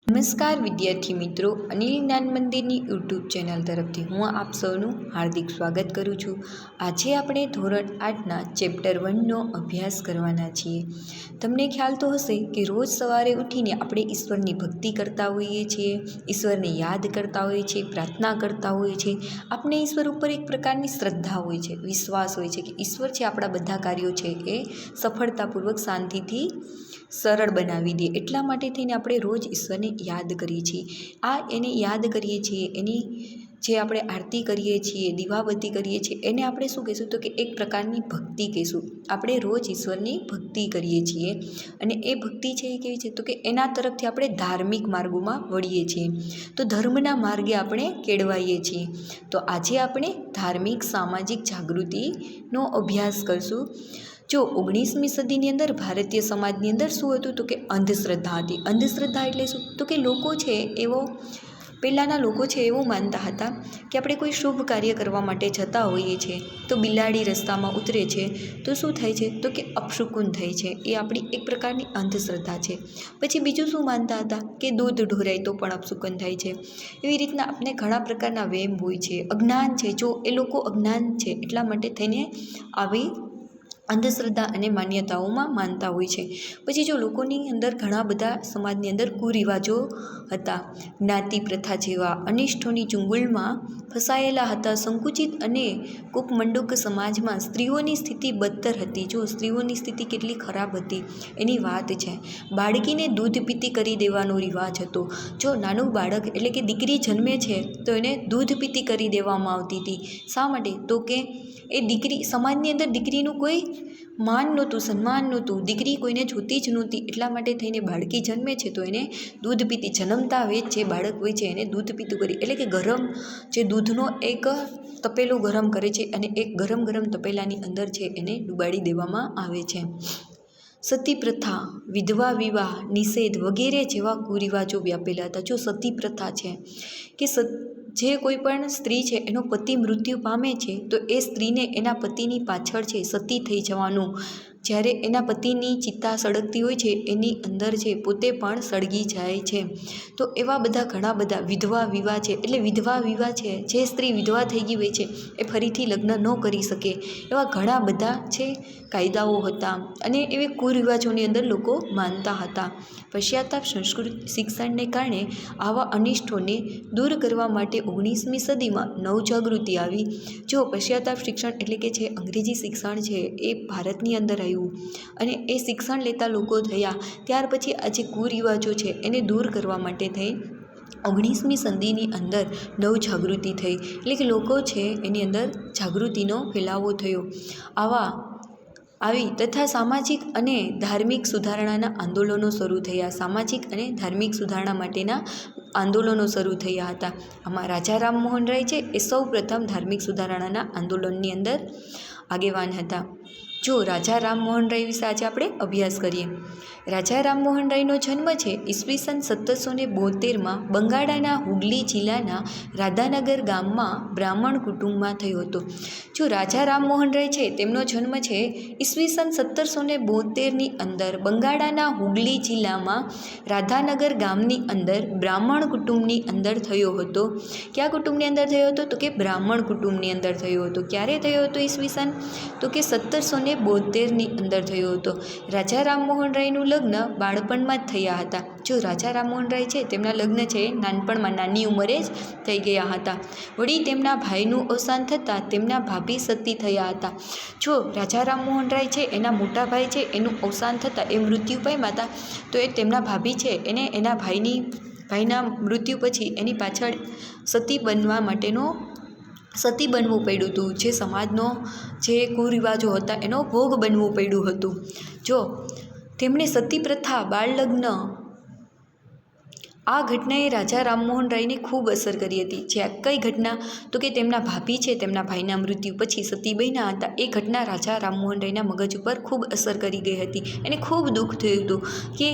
નમસ્કાર વિદ્યાર્થી મિત્રો, અનિલ જ્ઞાન મંદિરની યુટ્યુબ ચેનલ તરફથી હું આપ સૌનું હાર્દિક સ્વાગત કરું છું। આજે આપણે ધોરણ 8ના ચેપ્ટર 1નો અભ્યાસ કરવાના છીએ। તમને ખ્યાલ તો હશે કે રોજ સવારે ઉઠીને આપણે ઈશ્વરની ભક્તિ કરતા હોઈએ છીએ, ઈશ્વરને યાદ કરતા હોઈએ છીએ, પ્રાર્થના કરતા હોઈએ છીએ। આપણે ઈશ્વર ઉપર એક પ્રકારની શ્રદ્ધા હોય છે, વિશ્વાસ હોય છે કે ઈશ્વર છે આપણા બધા કાર્યો છે એ સફળતાપૂર્વક શાંતિથી સરળ બનાવી દે, એટલા માટે થઈને આપણે રોજ ઈશ્વરને યાદ કરીએ છીએ। એને યાદ કરીએ છીએ, એની જે આપણે આરતી કરીએ છીએ, દીવાબત્તી કરીએ છીએ, એને આપણે શું કહીશું તો કે એક પ્રકારની ભક્તિ કહીશું। આપણે રોજ ઈશ્વરની ભક્તિ કરીએ છીએ અને એ ભક્તિ છે એ કેવી છે તો કે એના તરફથી આપણે ધાર્મિક માર્ગોમાં વળીએ છીએ, તો ધર્મના માર્ગે આપણે કેળવાઈએ છીએ। તો આજે આપણે ધાર્મિક સામાજિક જાગૃતિનો અભ્યાસ કરશું। જો 19મી સદીની અંદર ભારતીય સમાજની અંદર શું હતું તો કે અંધશ્રદ્ધા હતી। અંધશ્રદ્ધા એટલે શું તો કે લોકો છે એવો પહેલાંના લોકો છે એવું માનતા હતા કે આપણે કોઈ શુભ કાર્ય કરવા માટે જતા હોઈએ છીએ તો બિલાડી રસ્તામાં ઉતરે છે તો શું થાય છે તો કે અપશુકુન થાય છે, એ આપણી એક પ્રકારની અંધશ્રદ્ધા છે। પછી બીજું શું માનતા હતા કે દૂધ ઢોરાય તો પણ અપશુકન થાય છે। એવી રીતના આપણે ઘણા પ્રકારના વહેમ હોય છે, અજ્ઞાન છે। જો એ લોકો અજ્ઞાન છે એટલા માટે થઈને આવી અંધશ્રદ્ધા અને માન્યતાઓમાં માનતા હોય છે। પછી જો લોકોની અંદર ઘણા બધા સમાજની અંદર કુરિવાજો હતા, જ્ઞાતિ પ્રથા જેવા અનિષ્ટોની ચુંગલમાં ફસાયેલા હતા। સંકુચિત અને કૂપમંડુક સમાજમાં સ્ત્રીઓની સ્થિતિ બદતર હતી। જો સ્ત્રીઓની સ્થિતિ કેટલી ખરાબ હતી એની વાત છે। બાળકીને દૂધ પીતી કરી દેવાનો રિવાજ હતો। જો નાનું બાળક એટલે કે દીકરી જન્મે છે તો એને દૂધ પીતી કરી દેવામાં આવતી હતી। શા માટે તો કે એ દીકરી સમાજની અંદર દીકરીનું કોઈ માન નહોતું, સન્માન નહોતું, દીકરી કોઈને જોતી જ નહોતી, એટલા માટે થઈને બાળકી જન્મે છે તો એને દૂધ પીતી જન્મતા આવે જે બાળક હોય છે એને દૂધ પીતું કરી એટલે કે ગરમ જે દૂધનો એક તપેલું ગરમ કરે છે અને એક ગરમ તપેલાની અંદર છે એને ડુબાડી દેવામાં આવે છે। સતી પ્રથા, વિધવા વિવાહ નિષેધ વગેરે જેવા કુરિવાજો વ્યાપેલા હતા। જો સતી પ્રથા છે કે જે કોઈ પણ સ્ત્રી છે એનો પતિ મૃત્યુ પામે છે તો એ સ્ત્રીને એના પતિની પાછળ છે સતી થઈ જવાનું, જ્યારે એના પતિની ચિતા સળગતી હોય છે એની અંદર છે પોતે પણ સળગી જાય છે। તો એવા બધા ઘણા બધા વિધવા વિવાહ છે, એટલે વિધવા વિવાહ છે જે સ્ત્રી વિધવા થઈ ગઈ હોય છે એ ફરીથી લગ્ન ન કરી શકે, એવા ઘણા બધા છે કાયદાઓ હતા અને એવી કુરિવાજોની અંદર લોકો માનતા હતા। પશ્ચાતાપ સંસ્કૃત શિક્ષણને કારણે આવા અનિષ્ટોને દૂર કરવા માટે 19મી સદીમાં નવજાગૃતિ આવી। જો પશ્ચાતાપ શિક્ષણ એટલે કે જે અંગ્રેજી શિક્ષણ છે એ ભારતની અંદર આવ્યું અને એ શિક્ષણ લેતા લોકો થયા, ત્યાર પછી આ જે કુરિવાજો છે એને દૂર કરવા માટે થઈ 19મી સદીની અંદર નવજાગૃતિ થઈ, એટલે કે લોકો છે એની અંદર જાગૃતિનો ફેલાવો થયો। આવી તથા સામાજિક અને ધાર્મિક સુધારણાના આંદોલનો શરૂ થયા। સામાજિક અને ધાર્મિક સુધારણા માટેના આંદોલનો શરૂ થયા હતા। આમાં રાજા રામમોહન રાય છે એ સૌ પ્રથમ ધાર્મિક સુધારણાના આંદોલનની અંદર આગેવાન હતા। જો રાજા રામમોહન રાય વિશે આજે આપણે અભ્યાસ કરીએ। રાજા રામમોહન રાયનો જન્મ છે ઈસવીસન 1772માં બંગાળાના હુગલી જિલ્લાના રાધાનગર ગામમાં બ્રાહ્મણ કુટુંબમાં થયો હતો। જો રાજા રામમોહન રાય છે તેમનો જન્મ છે ઈસવીસન 1772ની અંદર બંગાળાના હુગલી જિલ્લામાં રાધાનગર ગામની અંદર બ્રાહ્મણ કુટુંબની અંદર થયો હતો। કયા કુટુંબની અંદર થયો હતો તો કે બ્રાહ્મણ કુટુંબની અંદર થયો હતો। ક્યારે થયો હતો ઈસવીસન તો કે 1772ની અંદર થયો હતો। રાજા રામમોહન રાયનું લગ્ન બાળપણમાં જ થયા હતા। જો રાજા રામમોહન રાય છે તેમના લગ્ન છે નાનપણમાં નાની ઉંમરે જ થઈ ગયા હતા। વળી તેમના ભાઈનું અવસાન થતાં તેમના ભાભી સતી થયા હતા। જો રાજા રામમોહન રાય છે એના મોટા ભાઈ છે એનું અવસાન થતાં એ મૃત્યુ પામ્યા હતા, તો એ તેમના ભાભી છે એને એના ભાઈના મૃત્યુ પછી એની પાછળ સતી બનવું પડ્યું હતું। જે સમાજનો જે કુરિવાજો હતા એનો ભોગ બનવું પડ્યું હતું। જો તેમણે સતી પ્રથા, બાળ લગ્ન, આ ઘટનાએ રાજા રામમોહન રાયને ખૂબ અસર કરી હતી। જે કઈ ઘટના તો કે તેમના ભાભી છે તેમના ભાઈના મૃત્યુ પછી સતી બન્યા હતા, એ ઘટના રાજા રામમોહન રાયના મગજ ઉપર ખૂબ અસર કરી ગઈ હતી। એને ખૂબ દુઃખ થયું હતું કે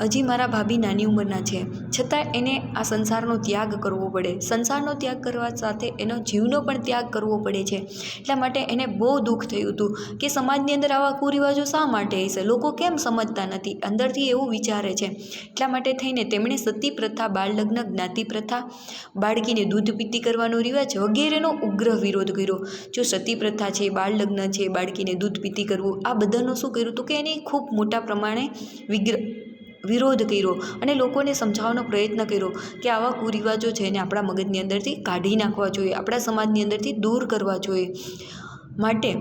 હજી મારા ભાભી નાની ઉંમરના છે, છતાં એને આ સંસારનો ત્યાગ કરવો પડે. સંસારનો ત્યાગ કરવા સાથે એનો જીવનો પણ ત્યાગ કરવો પડે છે. એટલા માટે એને બહુ દુઃખ થયું હતું કે સમાજની અંદર આવા કુરિવાજો શા માટે હશે, લોકો કેમ સમજતા નથી, અંદરથી એવું વિચારે છે. એટલા માટે થઈને તેમણે સતી પ્રથા, બાળલગ્ન, જ્ઞાતિ પ્રથા, બાળકીને દૂધ પીતી કરવાનો રિવાજ વગેરેનો ઉગ્ર વિરોધ કર્યો. જો સતી પ્રથા છે, બાળલગ્ન છે, બાળકીને દૂધ પીતી કરવું, આ બધાનું શું કર્યું હતું કે એની ખૂબ મોટા પ્રમાણે વિરોધ કર્યો અને લોકોને સમજાવવાનો પ્રયત્ન કર્યો કે આવા કુરિવાજો છે એને આપણા મગજની અંદરથી કાઢી નાખવા જોઈએ, આપણા સમાજની અંદરથી દૂર કરવા જોઈએ. માટે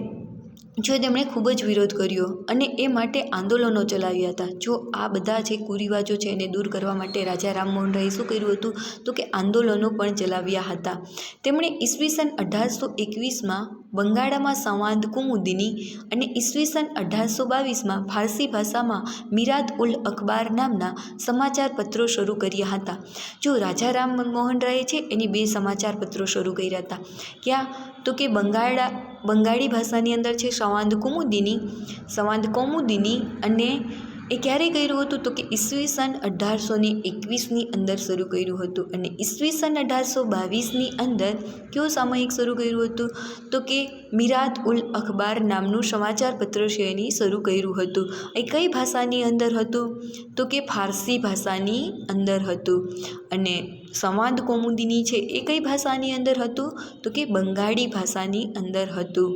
જો તેમણે ખૂબ જ વિરોધ કર્યો અને એ માટે આંદોલનો ચલાવ્યા હતા. જો આ બધા જે કુરિવાજો છે એને દૂર કરવા માટે રાજા રામમોહન રાયે શું કર્યું હતું તો કે આંદોલનો પણ ચલાવ્યા હતા. તેમણે ઈસવીસન 1821માં બંગાળમાં સંવાદ કુમુદિની અને ઈસવીસન 1822માં ફારસી ભાષામાં મિરાત ઉલ અખબાર નામના સમાચાર પત્રો શરૂ કર્યા હતા. જો રાજા રામમોહન રાયે છે એની 2 સમાચાર પત્રો શરૂ કર્યા હતા. ક્યાં તો કે બંગાળી ભાષાની અંદર છે સંવાદ કૌમુદિની અને એ ક્યારે કર્યું હતું તો કે ઈસવીસન 1821ની અંદર શરૂ કર્યું હતું અને ઈસવીસન 1822ની અંદર કયું સામયિક શરૂ કર્યું હતું તો કે મિરાત ઉલ અખબાર નામનું સમાચાર પત્ર છે એની શરૂ કર્યું હતું. એ કઈ ભાષાની અંદર હતું તો કે ફારસી ભાષાની અંદર હતું. અને સંવાદ કૌમુદિની છે એ કઈ ભાષાની અંદર હતું તો કે બંગાળી ભાષાની અંદર હતું.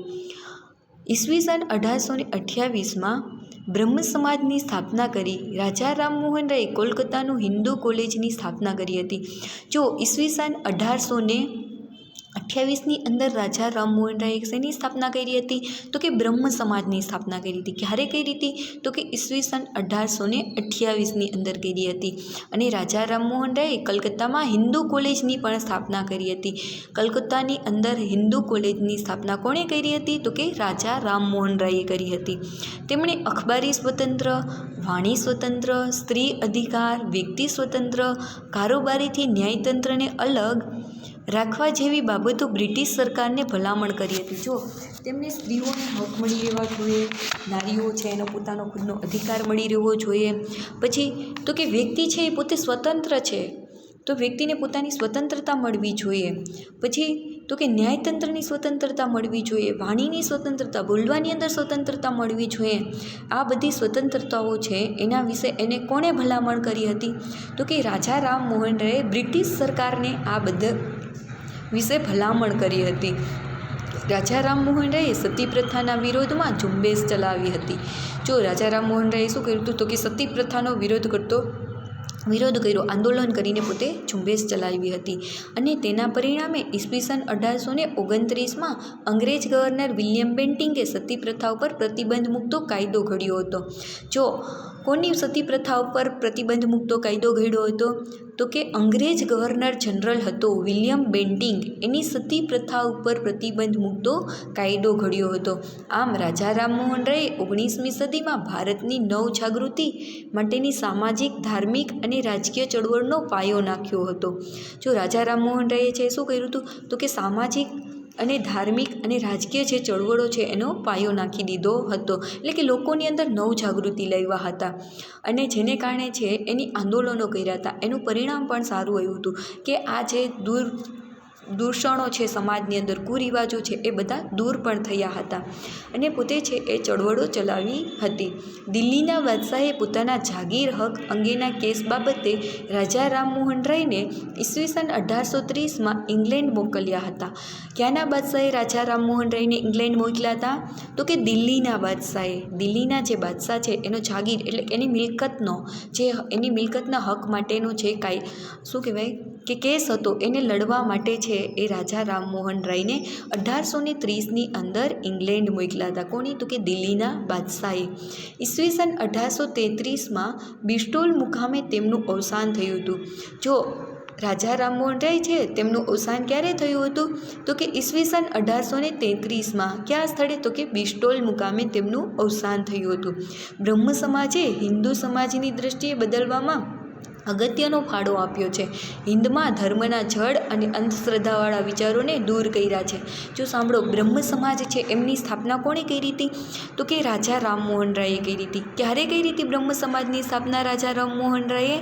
ઈસવીસન 1828માં બ્રહ્મ સમાજની સ્થાપના કરી રાજા રામમોહન રાયે કોલકાતાનું હિન્દુ કોલેજની સ્થાપના કરી હતી. જો ઈસવીસન 1828ની અંદર રાજા રામમોહન રાયે શેની સ્થાપના કરી હતી તો કે બ્રહ્મ સમાજની સ્થાપના કરી હતી. ક્યારે કરી હતી તો કે ઈસવીસન 1828ની અંદર કરી હતી. અને રાજા રામમોહન રાયે કલકત્તામાં હિન્દુ કોલેજની પણ સ્થાપના કરી હતી. કલકત્તાની અંદર હિન્દુ કોલેજની સ્થાપના કોણે કરી હતી તો કે રાજા રામમોહન રાયે કરી હતી. તેમણે અખબારી સ્વતંત્ર, વાણી સ્વતંત્ર, સ્ત્રી અધિકાર, વ્યક્તિ સ્વતંત્ર, કારોબારીથી ન્યાયતંત્રને અલગ રાખવા જેવી બાબતો બ્રિટિશ સરકારને ભલામણ કરી હતી. જો તેમને સ્ત્રીઓને હક મળી રહેવા જોઈએ, નારીઓ છે એનો પોતાનો ખુદનો અધિકાર મળી રહેવો જોઈએ. પછી તો કે વ્યક્તિ છે એ પોતે સ્વતંત્ર છે તો વ્યક્તિને પોતાની સ્વતંત્રતા મળવી જોઈએ. પછી તો કે ન્યાયતંત્રની સ્વતંત્રતા મળવી જોઈએ, વાણીની સ્વતંત્રતા, બોલવાની અંદર સ્વતંત્રતા મળવી જોઈએ. આ બધી સ્વતંત્રતાઓ છે એના વિશે એને કોણે ભલામણ કરી હતી તો કે રાજા રામમોહન રાયે બ્રિટિશ સરકારને આ બધા વિશે ભલામણ કરી હતી. રાજા રામમોહન રાયે સતી પ્રથાના વિરોધમાં ઝુંબેશ ચલાવી હતી. જો રાજા રામમોહન રાયે શું કર્યું હતું તો કે સતી પ્રથાનો વિરોધ કર્યો, આંદોલન કરીને પોતે ઝુંબેશ ચલાવી હતી. અને તેના પરિણામે ઈસવીસન 1829માં અંગ્રેજ ગવર્નર વિલિયમ બેન્ટિંગે સતી પ્રથા ઉપર પ્રતિબંધ મૂકતો કાયદો ઘડ્યો હતો. જો કોની સતી પ્રથા ઉપર પ્રતિબંધ મૂકતો કાયદો ઘડ્યો હતો તો કે અંગ્રેજ ગવર્નર જનરલ હતો વિલિયમ બેન્ટિંગ, એની સતી પ્રથા ઉપર પ્રતિબંધ મૂકતો કાયદો ઘડ્યો હતો. આમ રાજા રામમોહન રાયે 19મી સદીમાં ભારતની નવજાગૃતિ માટેની સામાજિક, ધાર્મિક અને રાજકીય ચળવળનો પાયો નાખ્યો હતો. જો રાજા રામમોહન રાયે છે શું કર્યું હતું તો કે સામાજિક અને ધાર્મિક અને રાજકીય જે ચળવળો છે એનો પાયો નાખી દીધો હતો. એટલે કે લોકોની અંદર નવજાગૃતિ લાવ્યા હતા અને જેને કારણે છે એની આંદોલનો કર્યા હતા. એનું પરિણામ પણ સારું આવ્યું હતું કે આ જે દૂષણો છે સમાજની અંદર, કુરિવાજો છે એ બધા દૂર પણ થયા હતા અને પોતે છે એ ચળવળો ચલાવી હતી. દિલ્હીના બાદશાહે પોતાના જાગીર હક અંગેના કેસ બાબતે રાજા રામમોહન રાયને ઈસવીસન 1830માં ઇંગ્લેન્ડ મોકલ્યા હતા. ક્યાંના બાદશાહે રાજા રામમોહન રાયને ઇંગ્લેન્ડ મોકલ્યા હતા તો કે દિલ્હીના બાદશાહે. દિલ્હીના જે બાદશાહ છે એનો જાગીર એટલે એની મિલકતના હક માટેનો જે શું કહેવાય કે કેસ હતો એને લડવા માટે છે એ રાજા રામમોહન રાયને 1830ની અંદર ઇંગ્લેન્ડ મોકલ્યા હતા. કોની તો કે દિલ્હીના બાદશાહે. ઈસવીસન 1833માં બિસ્ટોલ મુકામે તેમનું અવસાન થયું હતું. જો રાજા રામમોહન રાય છે તેમનું અવસાન ક્યારે થયું હતું તો કે ઈસવીસન 1833માં. કયા સ્થળે તો કે બિસ્ટોલ મુકામે તેમનું અવસાન થયું હતું. બ્રહ્મ સમાજે હિન્દુ સમાજની દ્રષ્ટિએ બદલવામાં અગત્યનો ફાળો આપ્યો છે. હિન્દમાં ધર્મના જડ અને અંધશ્રદ્ધાવાળા વિચારોને દૂર કર્યા છે. જો સાંભળો, બ્રહ્મ સમાજ છે એમની સ્થાપના કોણે કરી હતી? તો કે રાજા રામમોહન રાયે કરી હતી. ક્યારે કરી હતી બ્રહ્મ સમાજની સ્થાપના રાજા રામમોહન રાયે?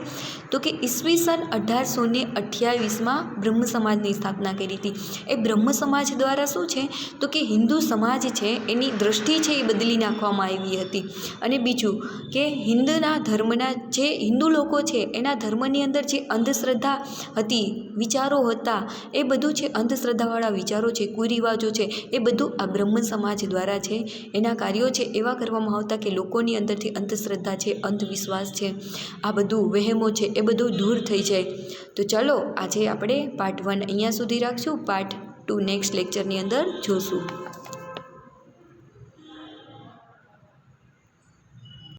તો કે ઈસવીસન 1828માં બ્રહ્મ સમાજની સ્થાપના કરી હતી. એ બ્રહ્મ સમાજ દ્વારા શું છે તો કે હિન્દુ સમાજ છે એની દૃષ્ટિ છે એ બદલી નાખવામાં આવી હતી. અને બીજું કે હિન્દુના ધર્મના જે હિન્દુ લોકો છે એના ધર્મની અંદર જે અંધશ્રદ્ધા હતી, વિચારો હતા, એ બધું છે અંધશ્રદ્ધાવાળા વિચારો છે, કુરિવાજો છે, એ બધું આ બ્રહ્મ સમાજ દ્વારા છે એના કાર્યો છે એવા કરવામાં આવતા કે લોકોની અંદરથી અંધશ્રદ્ધા છે, અંધવિશ્વાસ છે, આ બધું વહેમો છે એ બધું દૂર થઈ જાય. તો ચલો આજે આપણે પાર્ટ 1 અહીંયા સુધી રાખશું. પાર્ટ 2 નેક્સ્ટ લેક્ચરની અંદર જોશું.